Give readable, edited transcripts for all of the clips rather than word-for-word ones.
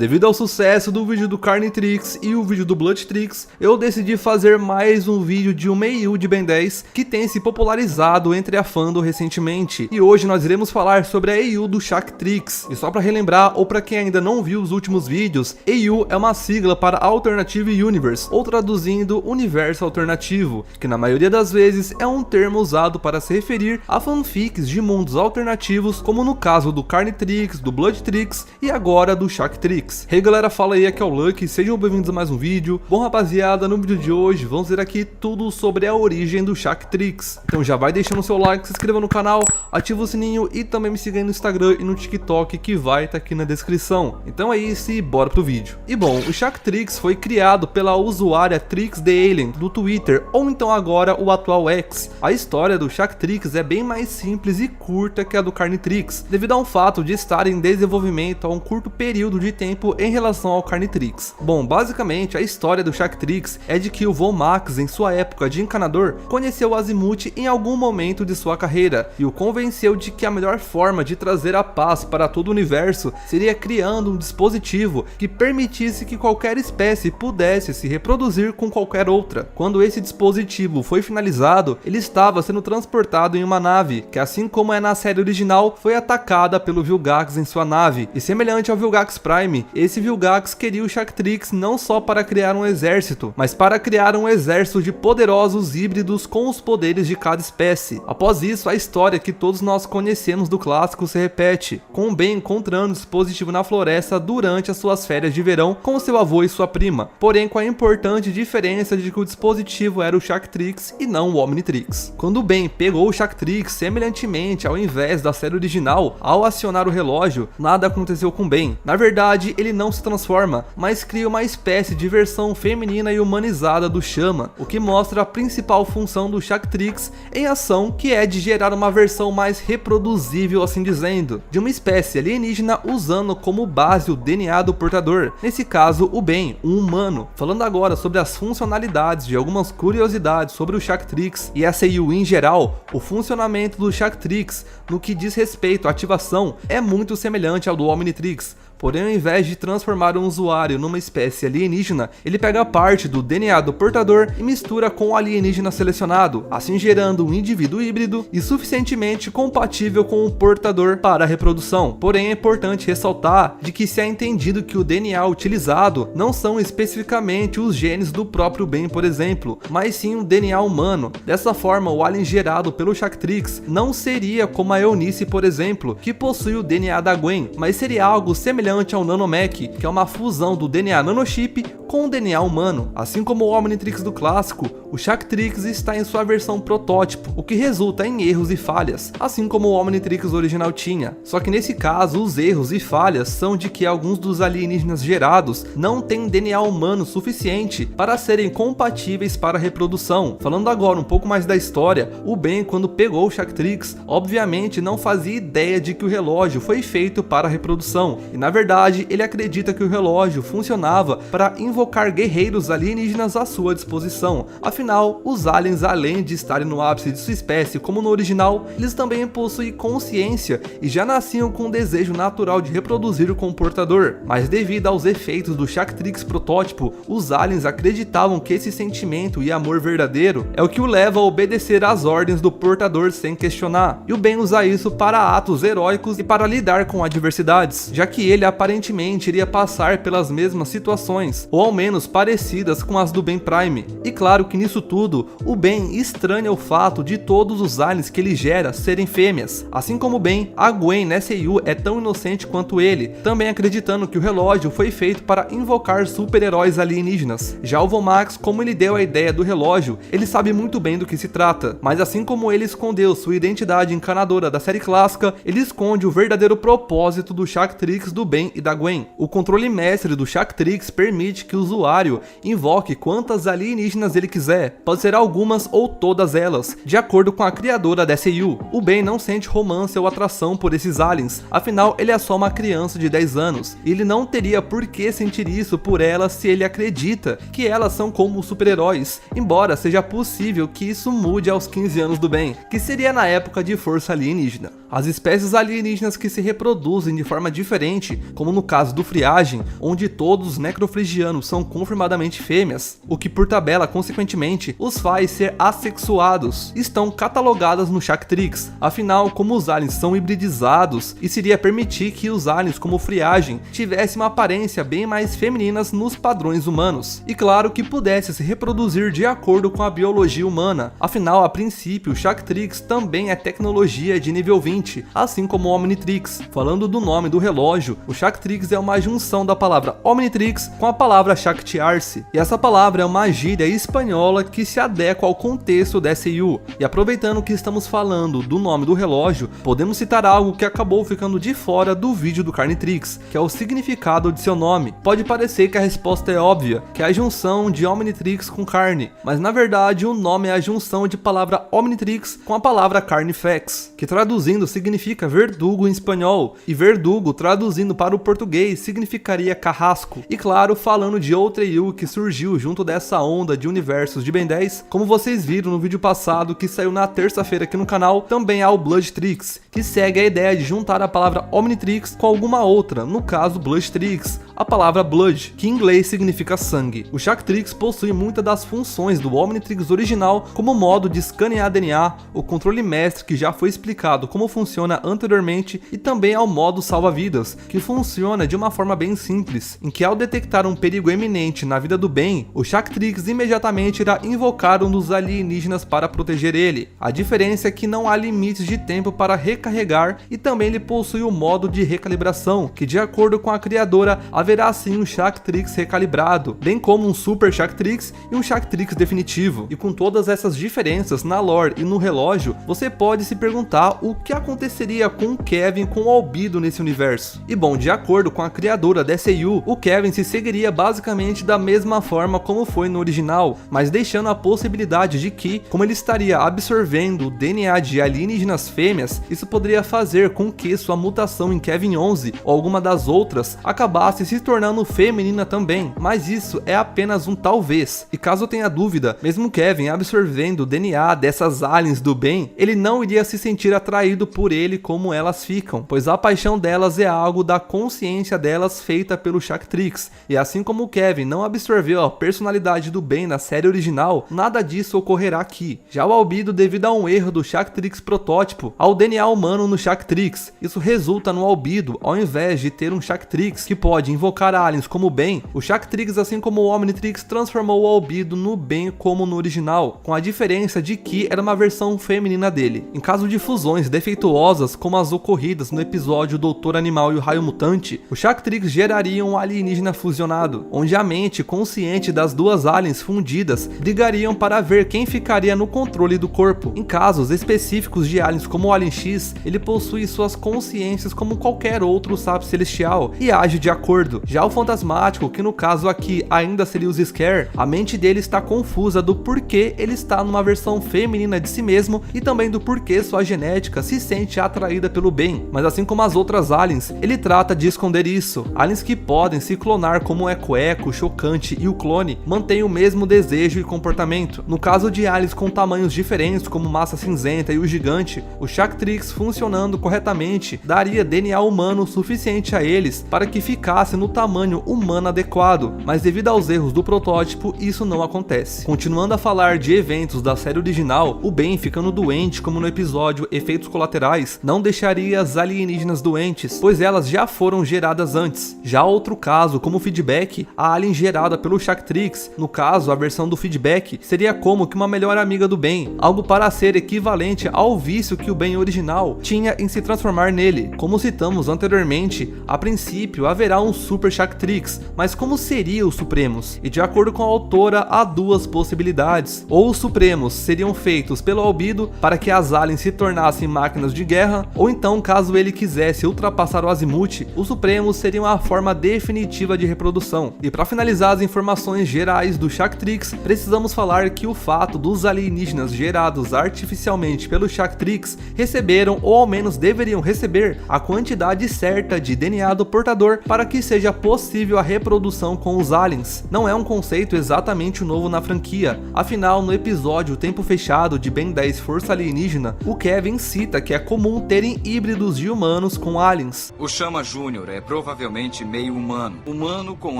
Devido ao sucesso do vídeo do Carnitrix e o vídeo do Bloodtrix, eu decidi fazer mais um vídeo de uma EU de Ben 10 que tem se popularizado entre a fandom recentemente. E hoje nós iremos falar sobre a EU do Shaktrix. E só para relembrar, ou para quem ainda não viu os últimos vídeos, EU é uma sigla para Alternative Universe, ou traduzindo Universo Alternativo, que na maioria das vezes é um termo usado para se referir a fanfics de mundos alternativos, como no caso do Carnitrix, do Bloodtrix e agora do Shaktrix. Hey galera, fala aí, aqui é o Lucky, sejam bem-vindos a mais um vídeo. Bom rapaziada, no vídeo de hoje vamos ver aqui tudo sobre a origem do Shaktrix. Então já vai deixando o seu like, se inscreva no canal, ativa o sininho e também me siga aí no Instagram e no TikTok, que vai estar aqui na descrição. Então é isso e bora pro vídeo. E bom, o Shaktrix foi criado pela usuária Trix the Alien do Twitter, ou então agora o atual X. A história do Shaktrix é bem mais simples e curta que a do Carnitrix, devido ao fato de estar em desenvolvimento há um curto período de tempo em relação ao Carnitrix. Bom, basicamente a história do Shaktrix é de que o Von Max, em sua época de encanador, conheceu o Azimuth em algum momento de sua carreira e o convenceu de que a melhor forma de trazer a paz para todo o universo seria criando um dispositivo que permitisse que qualquer espécie pudesse se reproduzir com qualquer outra. Quando esse dispositivo foi finalizado, ele estava sendo transportado em uma nave, que assim como é na série original, foi atacada pelo Vilgax em sua nave, e semelhante ao Vilgax Prime, esse Vilgax queria o Shaktrix não só para criar um exército, mas para criar um exército de poderosos híbridos com os poderes de cada espécie. Após isso, a história que todos nós conhecemos do clássico se repete, com o Ben encontrando o dispositivo na floresta durante as suas férias de verão com seu avô e sua prima, porém com a importante diferença de que o dispositivo era o Shaktrix e não o Omnitrix. Quando o Ben pegou o Shaktrix, semelhantemente ao invés da série original, ao acionar o relógio, nada aconteceu com Ben. Na verdade, ele não se transforma, mas cria uma espécie de versão feminina e humanizada do Chama, o que mostra a principal função do Shaktrix em ação, que é de gerar uma versão mais reproduzível, assim dizendo, de uma espécie alienígena usando como base o DNA do portador, nesse caso o Ben, um humano. Falando agora sobre as funcionalidades de algumas curiosidades sobre o Shaktrix e essa EU em geral, o funcionamento do Shaktrix no que diz respeito à ativação é muito semelhante ao do Omnitrix. Porém, ao invés de transformar um usuário numa espécie alienígena, ele pega parte do DNA do portador e mistura com o alienígena selecionado, assim gerando um indivíduo híbrido e suficientemente compatível com o portador para a reprodução. Porém, é importante ressaltar de que se é entendido que o DNA utilizado não são especificamente os genes do próprio Ben, por exemplo, mas sim o DNA humano. Dessa forma, o alien gerado pelo Shaktrix não seria como a Eunice, por exemplo, que possui o DNA da Gwen, mas seria algo semelhante ao Nanomech, que é uma fusão do DNA nanochip com o DNA humano. Assim como o Omnitrix do clássico, o Shaktrix está em sua versão protótipo, o que resulta em erros e falhas, assim como o Omnitrix original tinha. Só que nesse caso, os erros e falhas são de que alguns dos alienígenas gerados não têm DNA humano suficiente para serem compatíveis para a reprodução. Falando agora um pouco mais da história, o Ben, quando pegou o Shaktrix, obviamente não fazia ideia de que o relógio foi feito para a reprodução, e na verdade ele acredita que o relógio funcionava para invocar guerreiros alienígenas à sua disposição. Afinal, os aliens, além de estarem no ápice de sua espécie como no original, eles também possuem consciência e já nasciam com o desejo natural de reproduzir com o portador. Mas devido aos efeitos do Shaktrix protótipo, os aliens acreditavam que esse sentimento e amor verdadeiro é o que o leva a obedecer às ordens do portador sem questionar, e o Ben usa isso para atos heróicos e para lidar com adversidades, já que ele aparentemente iria passar pelas mesmas situações, ou ao menos parecidas com as do Ben Prime. E claro que nisso tudo, o Ben estranha o fato de todos os aliens que ele gera serem fêmeas. Assim como o Ben, a Gwen nessa EU é tão inocente quanto ele, também acreditando que o relógio foi feito para invocar super-heróis alienígenas. Já o Von Max, como ele deu a ideia do relógio, ele sabe muito bem do que se trata, mas assim como ele escondeu sua identidade encanadora da série clássica, ele esconde o verdadeiro propósito do Shaktrix, do Ben e da Gwen. O controle mestre do Shaktrix permite que o usuário invoque quantas alienígenas ele quiser, pode ser algumas ou todas elas, de acordo com a criadora dessa EU. O Ben não sente romance ou atração por esses aliens, afinal ele é só uma criança de 10 anos, e ele não teria por que sentir isso por elas se ele acredita que elas são como super-heróis, embora seja possível que isso mude aos 15 anos do Ben, que seria na época de Força Alienígena. As espécies alienígenas que se reproduzem de forma diferente como no caso do Friagem, onde todos os necrofrigianos são confirmadamente fêmeas, o que por tabela, consequentemente, os faz ser assexuados, estão catalogadas no Shaktrix. Afinal, como os aliens são hibridizados, isso iria permitir que os aliens como Friagem tivessem uma aparência bem mais femininas nos padrões humanos, e claro que pudesse se reproduzir de acordo com a biologia humana. Afinal, a princípio, o Shaktrix também é tecnologia de nível 20, assim como o Omnitrix. Falando do nome do relógio, o Shaktrix é uma junção da palavra Omnitrix com a palavra Shaktiar-se, e essa palavra é uma gíria espanhola que se adequa ao contexto da SAU. E aproveitando que estamos falando do nome do relógio, podemos citar algo que acabou ficando de fora do vídeo do Carnitrix, que é o significado de seu nome. Pode parecer que a resposta é óbvia, que é a junção de Omnitrix com carne, mas na verdade o nome é a junção de palavra Omnitrix com a palavra Carnifex, que traduzindo significa verdugo em espanhol, e verdugo traduzindo para o português significaria carrasco. E claro, falando de outra EU que surgiu junto dessa onda de universos de Ben 10, como vocês viram no vídeo passado que saiu na terça-feira aqui no canal, também há o Bloodtrix, que segue a ideia de juntar a palavra Omnitrix com alguma outra, no caso Bloodtrix, a palavra Blood, que em inglês significa sangue. O Shaktrix possui muitas das funções do Omnitrix original, como o modo de escanear DNA, o controle mestre que já foi explicado como funciona anteriormente, e também ao modo salva-vidas, que funciona de uma forma bem simples, em que ao detectar um perigo eminente na vida do Ben, o Shaktrix imediatamente irá invocar um dos alienígenas para proteger ele. A diferença é que não há limites de tempo para recarregar, e também ele possui o modo de recalibração, que de acordo com a criadora haverá sim um Shaktrix recalibrado, bem como um Super Shaktrix e um Shaktrix definitivo. E com todas essas diferenças na lore e no relógio, você pode se perguntar o que aconteceria com o Kevin com o Albedo nesse universo. E bom, de acordo com a criadora da SAU, o Kevin se seguiria basicamente da mesma forma como foi no original, mas deixando a possibilidade de que, como ele estaria absorvendo o DNA de alienígenas fêmeas, isso poderia fazer com que sua mutação em Kevin 11 ou alguma das outras acabasse se tornando feminina também, mas isso é apenas um talvez. E caso tenha dúvida, mesmo Kevin absorvendo o DNA dessas aliens do bem, ele não iria se sentir atraído por ele como elas ficam, pois a paixão delas é algo da consciência delas feita pelo Shaktrix, e assim como o Kevin não absorveu a personalidade do bem na série original, nada disso ocorrerá aqui. Já o Albedo, devido a um erro do Shaktrix protótipo, ao DNA humano no Shaktrix, isso resulta no Albedo, ao invés de ter um Shaktrix que pode invocar aliens como o Ben, o Shaktrix, assim como o Omnitrix, transformou o Albedo no Ben como no original, com a diferença de que era uma versão feminina dele. Em caso de fusões defeituosas, como as ocorridas no episódio Doutor Animal e o Raio Mutante, o Shaktrix geraria um alienígena fusionado, onde a mente consciente das duas aliens fundidas brigariam para ver quem ficaria no controle do corpo. Em casos específicos de aliens como o Alien X, ele possui suas consciências como qualquer outro sábio celestial e age de acordo. Já o Fantasmático, que no caso aqui ainda seria o Scare, a mente dele está confusa do porquê ele está numa versão feminina de si mesmo e também do porquê sua genética se sente atraída pelo bem, mas assim como as outras aliens, ele trata de esconder isso. Aliens que podem se clonar como o Eco-Eco, o Chocante e o Clone mantêm o mesmo desejo e comportamento. No caso de aliens com tamanhos diferentes como Massa Cinzenta e o Gigante, o Shaktrix funcionando corretamente daria DNA humano suficiente a eles para que ficasse no tamanho humano adequado, mas devido aos erros do protótipo, isso não acontece. Continuando a falar de eventos da série original, o Ben ficando doente como no episódio Efeitos Colaterais não deixaria as alienígenas doentes, pois elas já foram geradas antes. Já outro caso, como o Feedback, a alien gerada pelo Shaktrix, no caso a versão do Feedback, seria como que uma melhor amiga do Ben, algo para ser equivalente ao vício que o Ben original tinha em se transformar nele. Como citamos anteriormente, a princípio haverá um Super Shaktrix, mas como seria os Supremos? E de acordo com a autora, há duas possibilidades. Ou os Supremos seriam feitos pelo Albedo para que as aliens se tornassem máquinas de guerra, ou então, caso ele quisesse ultrapassar o Azimuth, os Supremos seriam a forma definitiva de reprodução. E para finalizar as informações gerais do Shaktrix, precisamos falar que o fato dos alienígenas gerados artificialmente pelo Shaktrix receberam, ou ao menos deveriam receber, a quantidade certa de DNA do portador para que seja possível a reprodução com os aliens. Não é um conceito exatamente novo na franquia, afinal no episódio Tempo Fechado de Ben 10 Força Alienígena, o Kevin cita que é comum terem híbridos de humanos com aliens. O chama Júnior é provavelmente meio humano. Humano com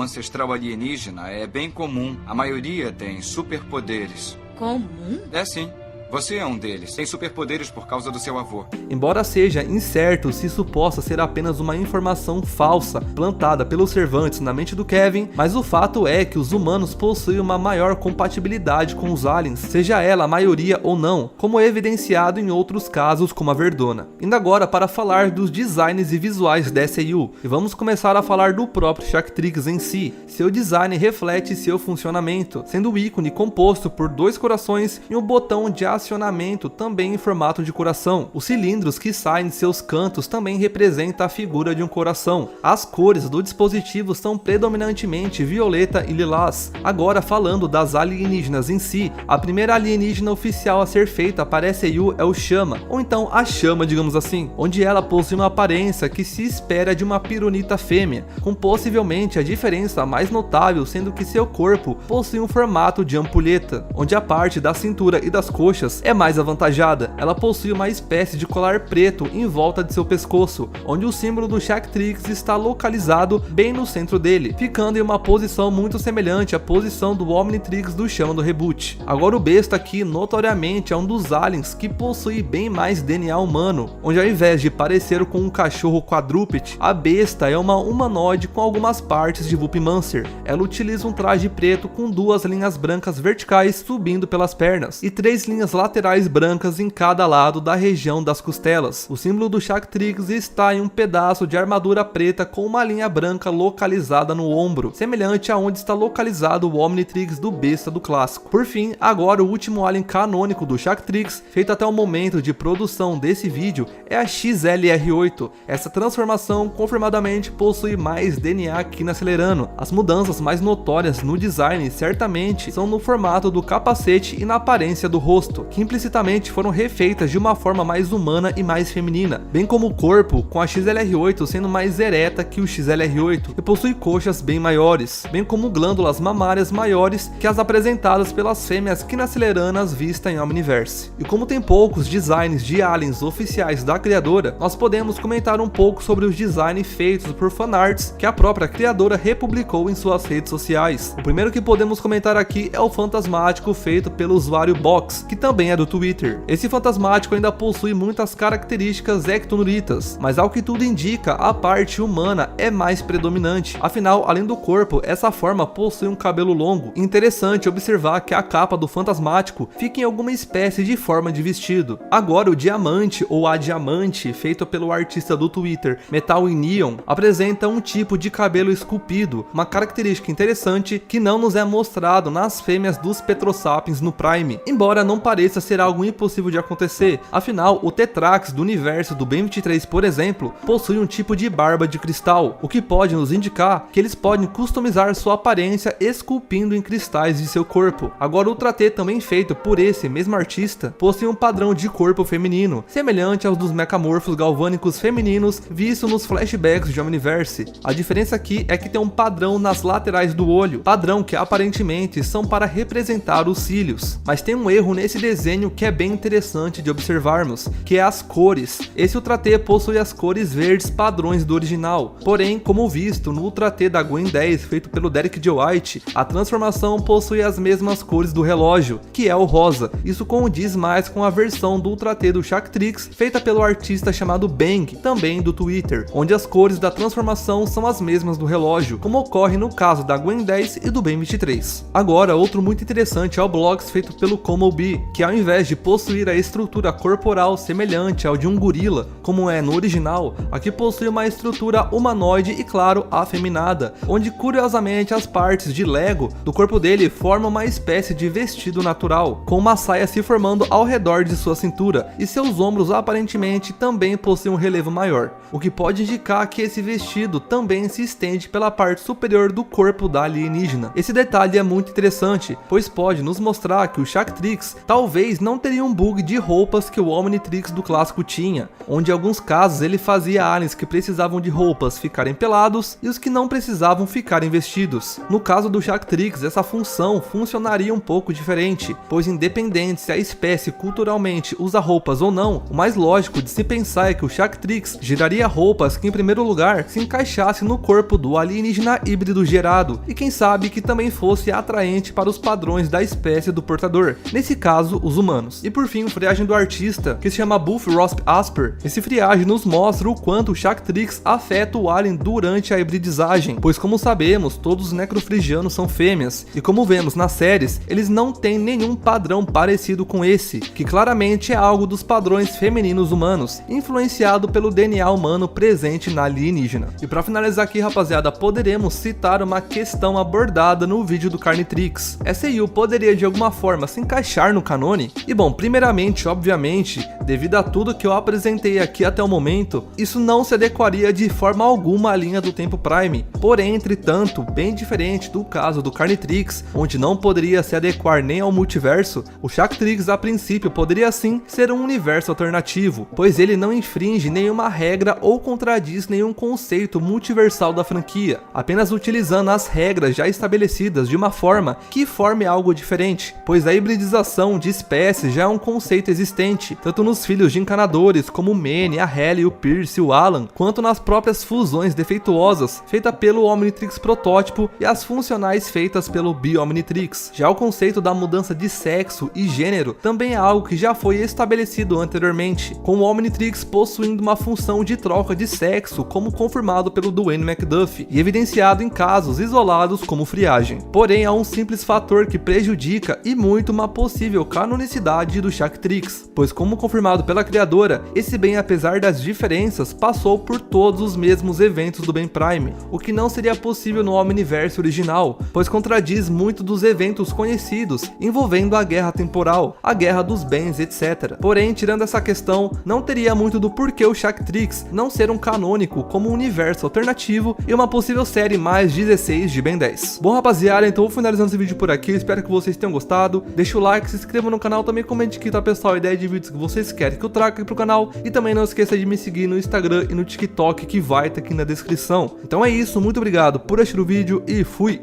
ancestral alienígena é bem comum. A maioria tem superpoderes. Comum? É sim. Você é um deles. Tem superpoderes por causa do seu avô. Embora seja incerto se isso possa ser apenas uma informação falsa plantada pelos Cervantes na mente do Kevin, mas o fato é que os humanos possuem uma maior compatibilidade com os aliens, seja ela a maioria ou não, como é evidenciado em outros casos como a Verdona. Indo agora para falar dos designs e visuais da SAU, e vamos começar a falar do próprio Shaktrix em si. Seu design reflete seu funcionamento, sendo o ícone composto por 2 corações e um botão de acionamento também em formato de coração. Os cilindros que saem de seus cantos também representam a figura de um coração. As cores do dispositivo são predominantemente violeta e lilás. Agora falando das alienígenas em si, a primeira alienígena oficial a ser feita para a SAU é o Chama, ou então a Chama, digamos assim, onde ela possui uma aparência que se espera de uma pironita fêmea, com possivelmente a diferença mais notável sendo que seu corpo possui um formato de ampulheta, onde a parte da cintura e das coxas é mais avantajada. Ela possui uma espécie de colar preto em volta de seu pescoço, onde o símbolo do Shaktrix está localizado bem no centro dele, ficando em uma posição muito semelhante à posição do Omnitrix do Chama do reboot. Agora o besta aqui notoriamente é um dos aliens que possui bem mais DNA humano, onde ao invés de parecer com um cachorro quadrúpede, a besta é uma humanoide com algumas partes de Vulpimancer. Ela utiliza um traje preto com 2 linhas brancas verticais subindo pelas pernas e 3 linhas laterais brancas em cada lado da região das costelas. O símbolo do Shaktrix está em um pedaço de armadura preta com uma linha branca localizada no ombro, semelhante a onde está localizado o Omnitrix do besta do clássico. Por fim, agora o último alien canônico do Shaktrix, feito até o momento de produção desse vídeo, é a XLR8. Essa transformação confirmadamente possui mais DNA que na Celerano. As mudanças mais notórias no design certamente são no formato do capacete e na aparência do rosto, que implicitamente foram refeitas de uma forma mais humana e mais feminina, bem como o corpo, com a XLR8 sendo mais ereta que o XLR8 e possui coxas bem maiores, bem como glândulas mamárias maiores que as apresentadas pelas fêmeas quinaceleranas vistas em Omniverse. E como tem poucos designs de aliens oficiais da criadora, nós podemos comentar um pouco sobre os designs feitos por fanarts que a própria criadora republicou em suas redes sociais. O primeiro que podemos comentar aqui é o fantasmático feito pelo usuário Box, que também é do Twitter. Esse fantasmático ainda possui muitas características ectonuritas, mas ao que tudo indica, a parte humana é mais predominante. Afinal, além do corpo, essa forma possui um cabelo longo. Interessante observar que a capa do fantasmático fica em alguma espécie de forma de vestido. Agora o diamante ou a diamante, feito pelo artista do Twitter Metal in Neon, apresenta um tipo de cabelo esculpido, uma característica interessante que não nos é mostrado nas fêmeas dos Petrosapiens no Prime, embora não pareça ser algo impossível de acontecer. Afinal, o Tetrax do universo do Ben 23, por exemplo, possui um tipo de barba de cristal, o que pode nos indicar que eles podem customizar sua aparência esculpindo em cristais de seu corpo. Agora o Ultra T, também feito por esse mesmo artista, possui um padrão de corpo feminino, semelhante aos dos mecamorfos galvânicos femininos visto nos flashbacks de Omniverse. A diferença aqui é que tem um padrão nas laterais do olho, padrão que aparentemente são para representar os cílios, mas tem um erro nesse desenho que é bem interessante de observarmos, que é as cores. Esse Ultra T possui as cores verdes padrões do original, porém, como visto no Ultra T da Gwen 10 feito pelo Derek J. White, a transformação possui as mesmas cores do relógio, que é o rosa. Isso condiz mais com a versão do Ultra T do Shaktrix feita pelo artista chamado Bang, também do Twitter, onde as cores da transformação são as mesmas do relógio, como ocorre no caso da Gwen 10 e do Ben 23. Agora, outro muito interessante é o Blocks feito pelo Komobi, que ao invés de possuir a estrutura corporal semelhante ao de um gorila, como é no original, aqui possui uma estrutura humanoide e claro, afeminada, onde curiosamente as partes de Lego do corpo dele formam uma espécie de vestido natural, com uma saia se formando ao redor de sua cintura, e seus ombros aparentemente também possuem um relevo maior, o que pode indicar que esse vestido também se estende pela parte superior do corpo da alienígena. Esse detalhe é muito interessante, pois pode nos mostrar que o Shaktrix talvez talvez não teria um bug de roupas que o Omnitrix do clássico tinha, onde em alguns casos ele fazia aliens que precisavam de roupas ficarem pelados e os que não precisavam ficarem vestidos. No caso do Shaktrix, essa função funcionaria um pouco diferente, pois independente se a espécie culturalmente usa roupas ou não, o mais lógico de se pensar é que o Shaktrix geraria roupas que em primeiro lugar se encaixasse no corpo do alienígena híbrido gerado, e quem sabe que também fosse atraente para os padrões da espécie do portador, nesse caso os humanos. E por fim, o friagem do artista, que se chama Buff Rosp Asper. Esse friagem nos mostra o quanto o Shaktrix afeta o alien durante a hibridizagem, pois como sabemos, todos os necrofrigianos são fêmeas, e como vemos nas séries, eles não têm nenhum padrão parecido com esse, que claramente é algo dos padrões femininos humanos, influenciado pelo DNA humano presente na alienígena. E para finalizar aqui, rapaziada, poderemos citar uma questão abordada no vídeo do Carnitrix. Essa EU poderia de alguma forma se encaixar no canone? E bom, primeiramente, obviamente, devido a tudo que eu apresentei aqui até o momento, isso não se adequaria de forma alguma à linha do Tempo Prime. Porém, entretanto, bem diferente do caso do Carnitrix, onde não poderia se adequar nem ao multiverso, o Shaktrix a princípio poderia sim ser um universo alternativo, pois ele não infringe nenhuma regra ou contradiz nenhum conceito multiversal da franquia, apenas utilizando as regras já estabelecidas de uma forma que forme algo diferente, pois a hibridização de espécies já é um conceito existente, tanto nos filhos de encanadores como o Manny, a Halle, o Pierce e o Alan, quanto nas próprias fusões defeituosas feitas pelo Omnitrix protótipo e as funcionais feitas pelo Bi-Omnitrix. Já o conceito da mudança de sexo e gênero também é algo que já foi estabelecido anteriormente, com o Omnitrix possuindo uma função de troca de sexo, como confirmado pelo Dwayne McDuffie, e evidenciado em casos isolados como friagem. Porém, há um simples fator que prejudica e muito uma possível canonicidade do Shaktrix, pois como confirmado pela criadora, esse bem, apesar das diferenças, passou por todos os mesmos eventos do Ben Prime, o que não seria possível no Omniverse original, pois contradiz muito dos eventos conhecidos envolvendo a guerra temporal, a guerra dos bens, etc. Porém, tirando essa questão, não teria muito do porquê o Shaktrix não ser um canônico como um universo alternativo e uma possível série mais 16 de Ben 10. Bom, rapaziada, então vou finalizando esse vídeo por aqui, espero que vocês tenham gostado, deixa o like, se inscreva no canal, também comente aqui, tá pessoal, a ideia de vídeos que vocês querem que eu traga aqui pro canal, e também não esqueça de me seguir no Instagram e no TikTok, que vai estar aqui na descrição. Então é isso, muito obrigado por assistir o vídeo e fui!